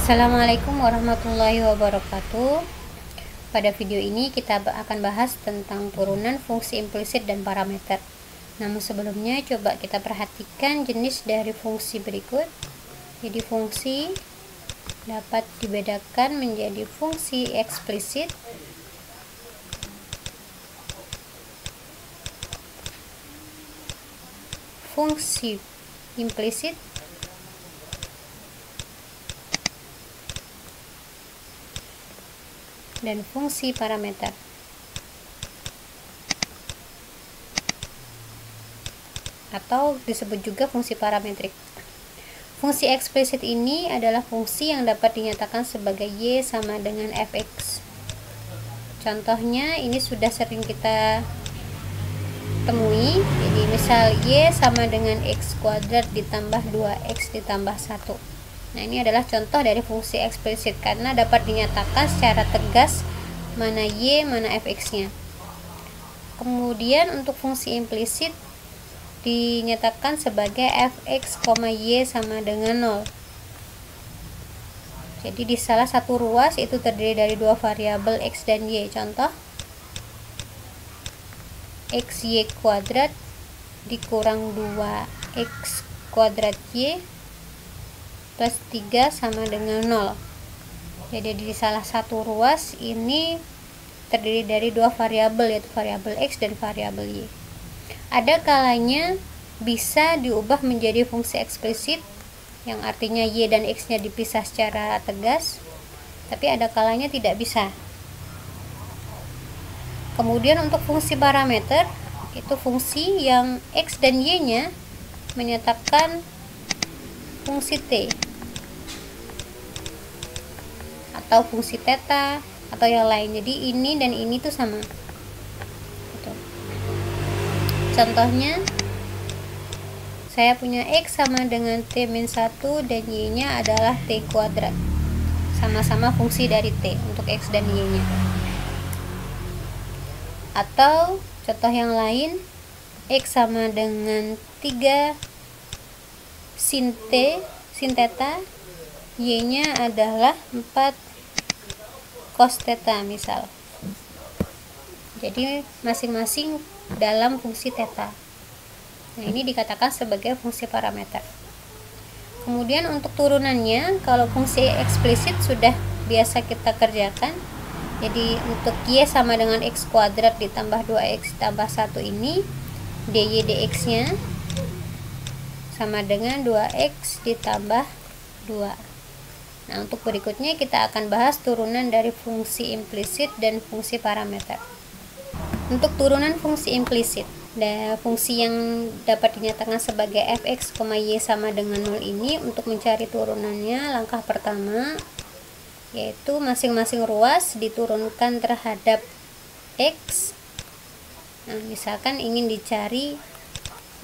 Assalamualaikum warahmatullahi wabarakatuh. Pada video ini kita akan bahas tentang turunan fungsi implisit dan parameter. Namun sebelumnya coba kita perhatikan jenis dari fungsi berikut. Jadi fungsi dapat dibedakan menjadi fungsi eksplisit, fungsi implisit, dan fungsi parameter. Atau disebut juga fungsi parametrik. Fungsi eksplisit ini adalah fungsi yang dapat dinyatakan sebagai y sama dengan fx. Contohnya ini sudah sering kita temui. Jadi misal y sama dengan x kuadrat ditambah 2x ditambah 1. Nah, ini adalah contoh dari fungsi eksplisit karena dapat dinyatakan secara tegas mana y, mana fx-nya. Kemudian untuk fungsi implisit dinyatakan sebagai fx, y sama dengan 0. Jadi di salah satu ruas itu terdiri dari dua variabel x dan y. Contoh xy kuadrat dikurang 2x kuadrat y plus 3 sama dengan 0. Jadi di salah satu ruas ini terdiri dari dua variabel, yaitu variabel x dan variabel y. Ada kalanya bisa diubah menjadi fungsi eksplisit yang artinya y dan x nya dipisah secara tegas, tapi ada kalanya tidak bisa. Kemudian untuk fungsi parameter, itu fungsi yang x dan y nya menyatakan fungsi t atau fungsi theta atau yang lain. Jadi ini dan ini tuh sama gitu. Contohnya saya punya x sama dengan t-1 dan y nya adalah t kuadrat, sama-sama fungsi dari t untuk x dan y nya. Atau contoh yang lain, x sama dengan 3 sin t sin theta, y nya adalah 4 cos theta misal. Jadi masing-masing dalam fungsi theta. Nah, ini dikatakan sebagai fungsi parameter. Kemudian untuk turunannya, kalau fungsi eksplisit sudah biasa kita kerjakan. Jadi untuk y sama dengan x kuadrat ditambah 2x tambah 1 ini, dy dx nya sama dengan 2x ditambah 2. Nah, untuk berikutnya kita akan bahas turunan dari fungsi implisit dan fungsi parameter. Untuk turunan fungsi implisit, fungsi yang dapat dinyatakan sebagai fx, y sama dengan 0 ini, untuk mencari turunannya, langkah pertama yaitu masing-masing ruas diturunkan terhadap x. Nah, misalkan ingin dicari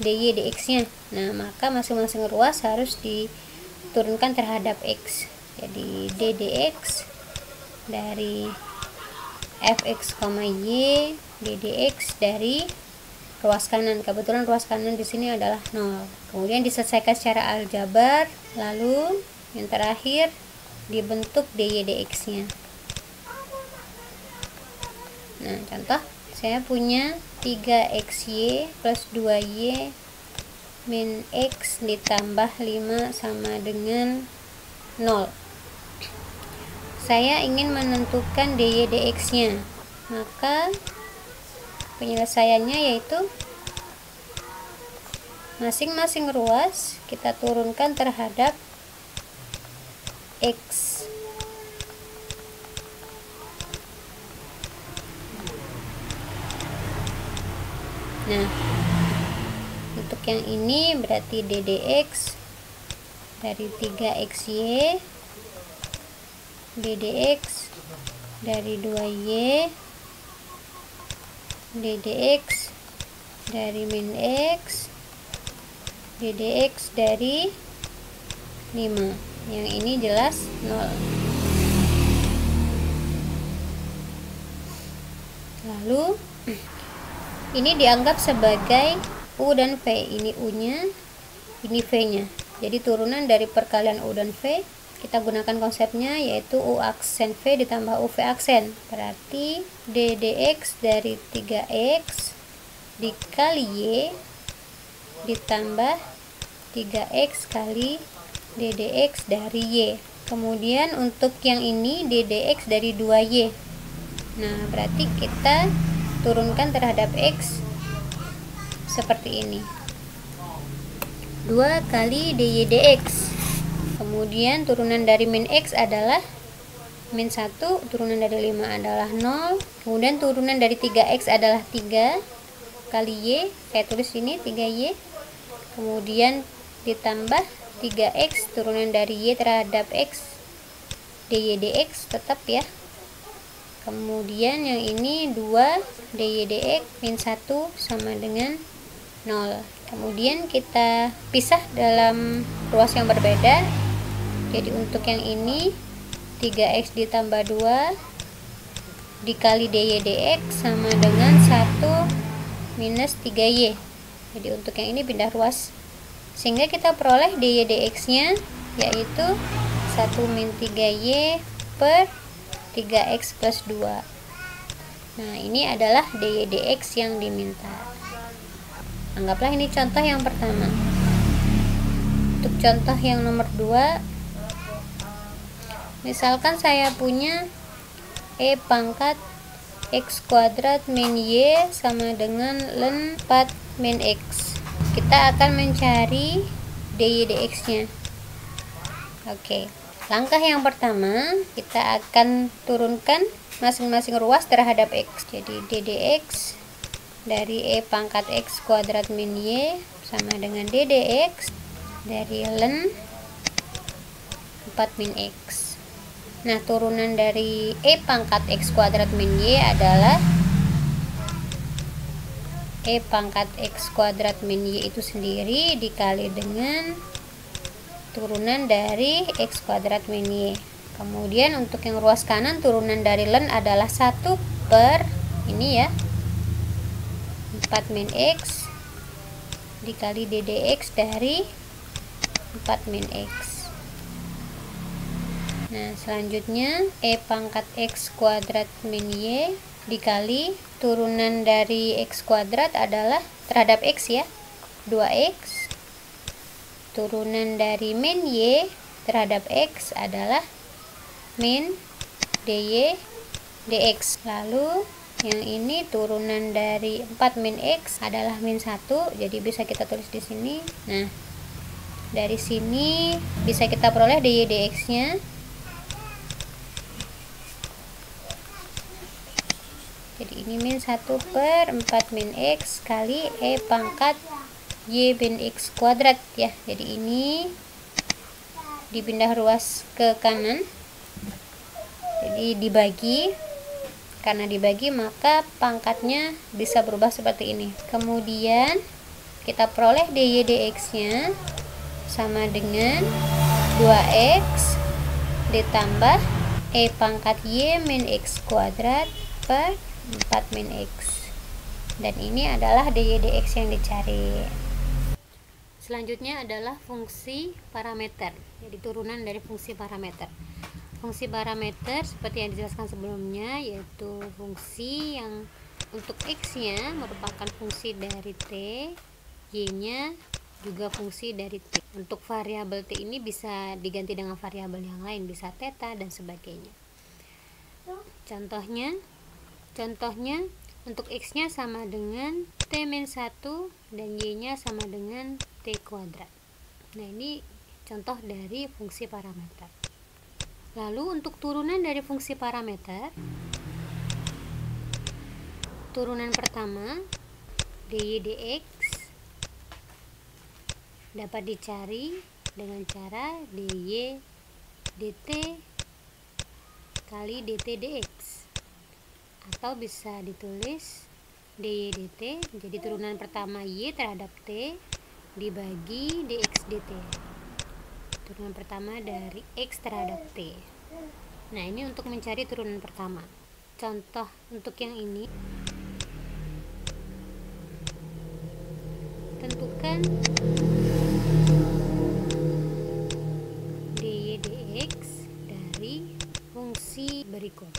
dy dx nya, nah maka masing-masing ruas harus diturunkan terhadap x. Jadi d dx dari fx, y ddx dari ruas kanan. Kebetulan ruas kanan di sini adalah 0. Kemudian diselesaikan secara aljabar, lalu yang terakhir dibentuk dy dx nya. Nah, contoh saya punya 3xy plus 2y min x ditambah 5 sama dengan 0. Saya ingin menentukan dy dx nya, maka penyelesaiannya yaitu masing-masing ruas kita turunkan terhadap x. Nah, untuk yang ini berarti ddx dari 3xy, ddx dari 2y, ddx dari min x, ddx dari 5. Yang ini jelas 0. Lalu ini dianggap sebagai u dan v. Ini u nya, ini v nya. Jadi turunan dari perkalian u dan v kita gunakan konsepnya, yaitu U aksen V ditambah UV aksen. Berarti ddx dari 3x dikali y ditambah 3x kali ddx dari y. Kemudian untuk yang ini ddx dari 2y. Nah, berarti kita turunkan terhadap x seperti ini. 2 kali dy dx. Kemudian turunan dari min x adalah min 1, turunan dari 5 adalah 0. Kemudian turunan dari 3x adalah 3 kali y, saya tulis ini 3y. Kemudian ditambah 3x turunan dari y terhadap x dy dx tetap ya. Kemudian yang ini 2 dy dx min 1 sama dengan 0. Kemudian kita pisah dalam ruas yang berbeda. Jadi untuk yang ini 3x ditambah 2 dikali dy dx sama dengan 1 minus 3y. Jadi untuk yang ini pindah ruas, sehingga kita peroleh dy dx nya yaitu 1 min 3y per 3x plus 2. Nah, ini adalah dy dx yang diminta. Anggaplah ini contoh yang pertama. Untuk contoh yang nomor 2, misalkan saya punya e pangkat x kuadrat min y sama dengan ln 4 min x. Kita akan mencari dy dx nya. Oke, langkah yang pertama kita akan turunkan masing-masing ruas terhadap x. Jadi ddx dari e pangkat x kuadrat min y sama dengan ddx dari ln 4 min x. Nah, turunan dari e pangkat x kuadrat min y adalah e pangkat x kuadrat min y itu sendiri dikali dengan turunan dari x kuadrat min y. Kemudian untuk yang ruas kanan turunan dari ln adalah 1 per ini ya, 4 min x dikali ddx dari 4 min x. Nah, selanjutnya e pangkat x kuadrat min y dikali turunan dari x kuadrat adalah terhadap x ya, 2x. Turunan dari min y terhadap x adalah min dy dx. Lalu yang ini turunan dari 4 min x adalah min 1, jadi bisa kita tulis di sini. Nah, dari sini bisa kita peroleh dy dx nya. Jadi ini min 1 per 4 min x kali e pangkat y bin x kuadrat ya. Jadi ini dipindah ruas ke kanan. Jadi dibagi. Karena dibagi maka pangkatnya bisa berubah seperti ini. Kemudian kita peroleh dy dx nya sama dengan 2x ditambah e pangkat y min x kuadrat per 4 min x. Dan ini adalah dy dx yang dicari. Selanjutnya adalah fungsi parameter, jadi turunan dari fungsi parameter. Fungsi parameter seperti yang dijelaskan sebelumnya, yaitu fungsi yang untuk x nya merupakan fungsi dari t, y nya juga fungsi dari t. Untuk variabel t ini bisa diganti dengan variabel yang lain, bisa theta dan sebagainya. Contohnya untuk x nya sama dengan t-1 dan y nya sama dengan t kuadrat. Nah, ini contoh dari fungsi parameter. Lalu untuk turunan dari fungsi parameter, turunan pertama dy dx dapat dicari dengan cara dy dt kali dt dx, atau bisa ditulis dy dt, jadi turunan pertama y terhadap t dibagi dx dt, turunan pertama dari x terhadap t. Nah, ini untuk mencari turunan pertama. Contoh untuk yang ini, tentukan dy dx fungsi berikut.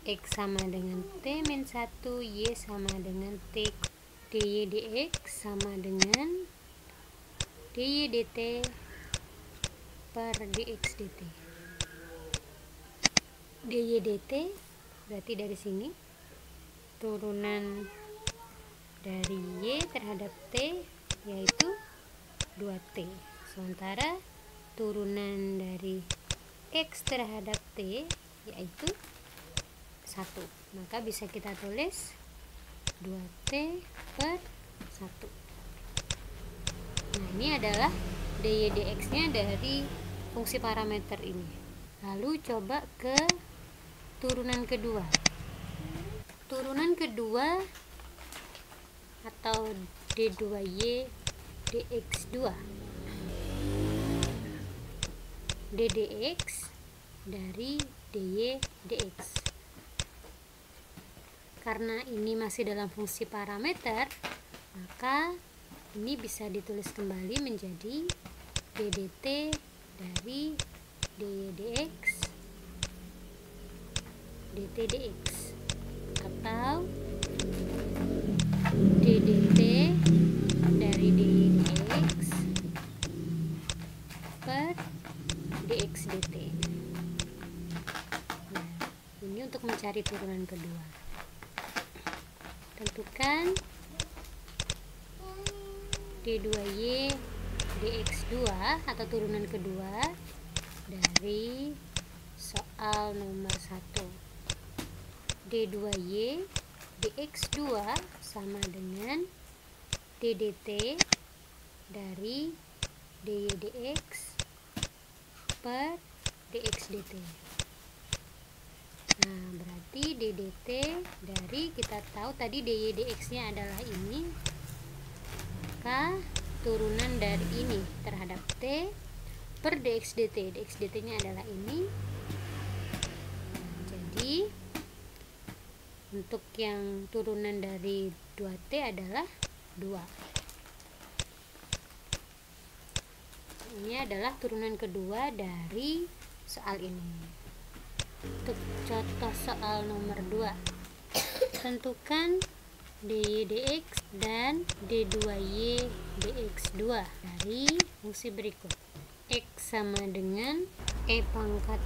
X sama dengan T-1, Y sama dengan T. dy dx sama dengan dy dt per dx dt. dy dt berarti dari sini turunan dari Y terhadap T yaitu 2T, sementara turunan dari X terhadap T yaitu 1. Maka bisa kita tulis 2T per 1. Nah, ini adalah dy dx nya dari fungsi parameter ini. Lalu coba ke turunan kedua. Turunan kedua atau d2y dx2 ddx dari dy dx. Karena ini masih dalam fungsi parameter, maka ini bisa ditulis kembali menjadi ddt dari dy dx dt dx atau ddt dari dy dx per dx dt. Nah, ini untuk mencari turunan kedua. Tentukan d2y dx2 atau turunan kedua dari soal nomor 1. d2y dx2 sama dengan ddt dari dy dx per dx dt. Nah, berarti ddt dari, kita tahu tadi dy dx nya adalah ini, maka turunan dari ini terhadap t per dx dt, dx dt nya adalah ini. Nah, jadi untuk yang turunan dari 2t adalah 2. Ini adalah turunan kedua dari soal ini. Untuk contoh soal nomor 2, tentukan dy dx dan d2y dx2 dari fungsi berikut. X sama dengan e pangkat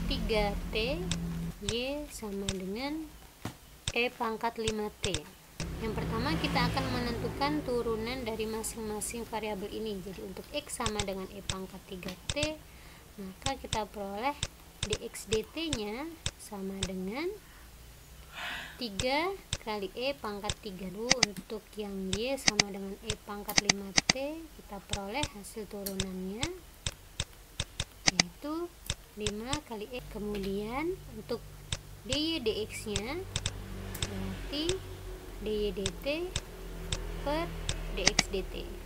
3t, y sama dengan e pangkat 5t. Yang pertama, kita akan menentukan turunan dari masing-masing variabel ini. Jadi untuk x sama dengan e pangkat 3t, maka kita peroleh dx dt nya sama dengan 3 kali e pangkat 3. Dulu untuk yang y sama dengan e pangkat 5t, kita peroleh hasil turunannya yaitu 5 kali e. Kemudian untuk dy dx nya berarti dy dt per dx dt.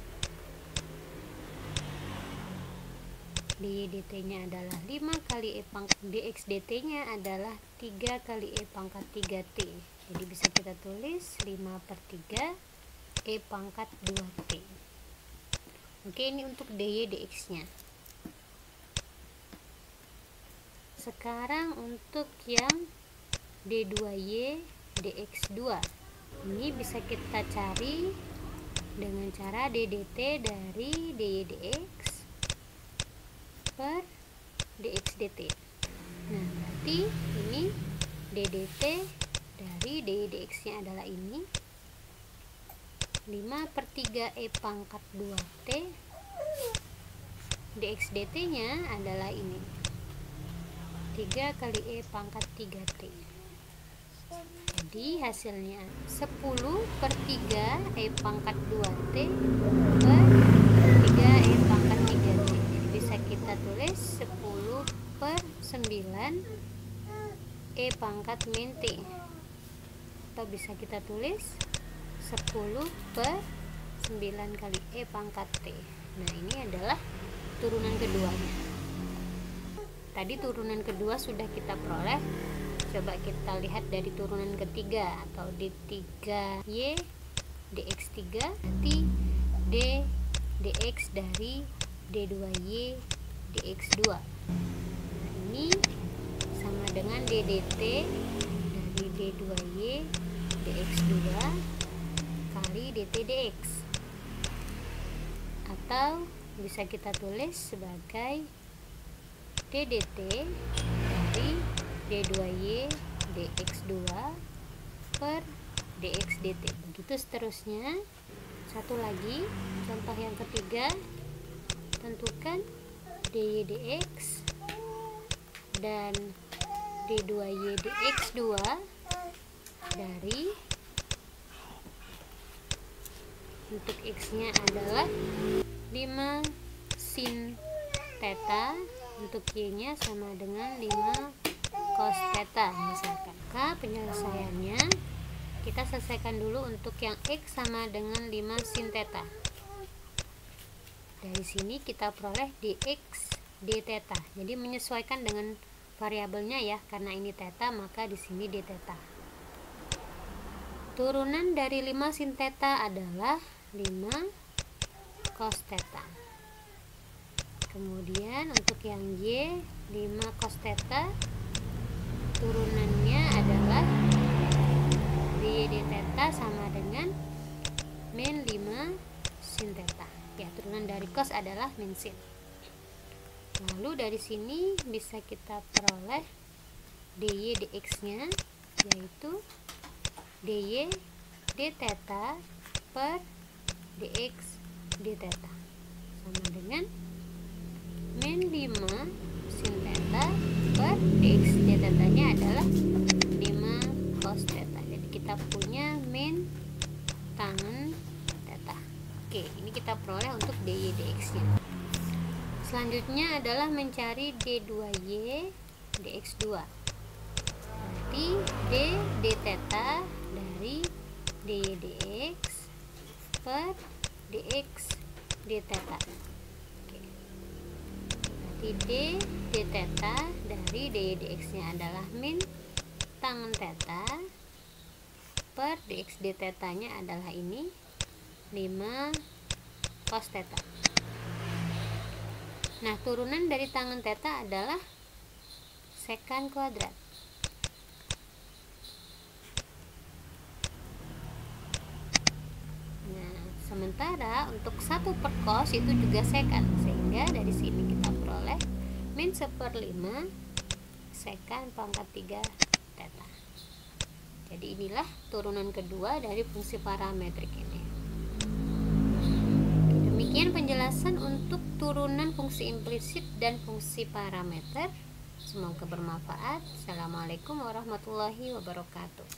dy dt nya adalah 5 kali e pangkat, dx dt nya adalah 3 kali e pangkat 3t. Jadi bisa kita tulis 5 per 3 e pangkat 2t. Oke, ini untuk dy dx nya. Sekarang untuk yang d2y dx2, ini bisa kita cari dengan cara ddt dari dy dx per dx dt. Nah, berarti ini ddt dari dy dx nya adalah ini 5 per 3 e pangkat 2t, dx dt nya adalah ini 3 kali e pangkat 3t. Jadi hasilnya 10 per 3 e pangkat 2t per 3 e pangkat 3t. Jadi bisa kita tulis 10 per 9 e pangkat min t, atau bisa kita tulis 10 per 9 kali e pangkat t. Nah, ini adalah turunan keduanya. Tadi turunan kedua sudah kita peroleh. Coba kita lihat dari turunan ketiga atau d3y dx3, nanti d dx dari d2y dx2. Nah, ini DDT dari D2Y dx2 kali dt dx, atau bisa kita tulis sebagai DDT dari D2Y dx2 per dx dt, begitu seterusnya. Satu lagi, contoh yang ketiga, tentukan dy dx dan d2y dx2 dari, untuk x nya adalah 5 sin theta, untuk y nya sama dengan 5 cos theta misalkan. Maka penyelesaiannya kita selesaikan dulu untuk yang x sama dengan 5 sin theta. Dari sini kita peroleh dx d theta. Jadi menyesuaikan dengan variabelnya ya, karena ini theta maka di sini d theta. Turunan dari 5 sin theta adalah 5 cos theta. Kemudian untuk yang y 5 cos theta, turunannya adalah dy d theta sama dengan min 5 sin theta. Ya, turunan dari cos adalah min sin. Lalu dari sini bisa kita peroleh dy dx nya, yaitu dy d theta per dx d theta sama dengan min 5 sin theta per dx d theta nya adalah 5 cos theta. Jadi kita punya min tangen theta. Oke, ini kita peroleh untuk dy dx nya. Selanjutnya adalah mencari d2y dx2. Berarti d theta dari dy dx per dx d theta. Oke. Berarti d theta dari dy dx nya adalah min tangen theta per dx d theta nya adalah ini 5 cos theta. Nah, turunan dari tangen theta adalah sekan kuadrat. Nah, sementara untuk 1 per cos itu juga sekan, sehingga dari sini kita peroleh min 1/5 sekan pangkat 3 theta. Jadi inilah turunan kedua dari fungsi parametrik ini. Demikian penjelasan untuk turunan fungsi implisit dan fungsi parameter. Semoga bermanfaat. Assalamualaikum warahmatullahi wabarakatuh.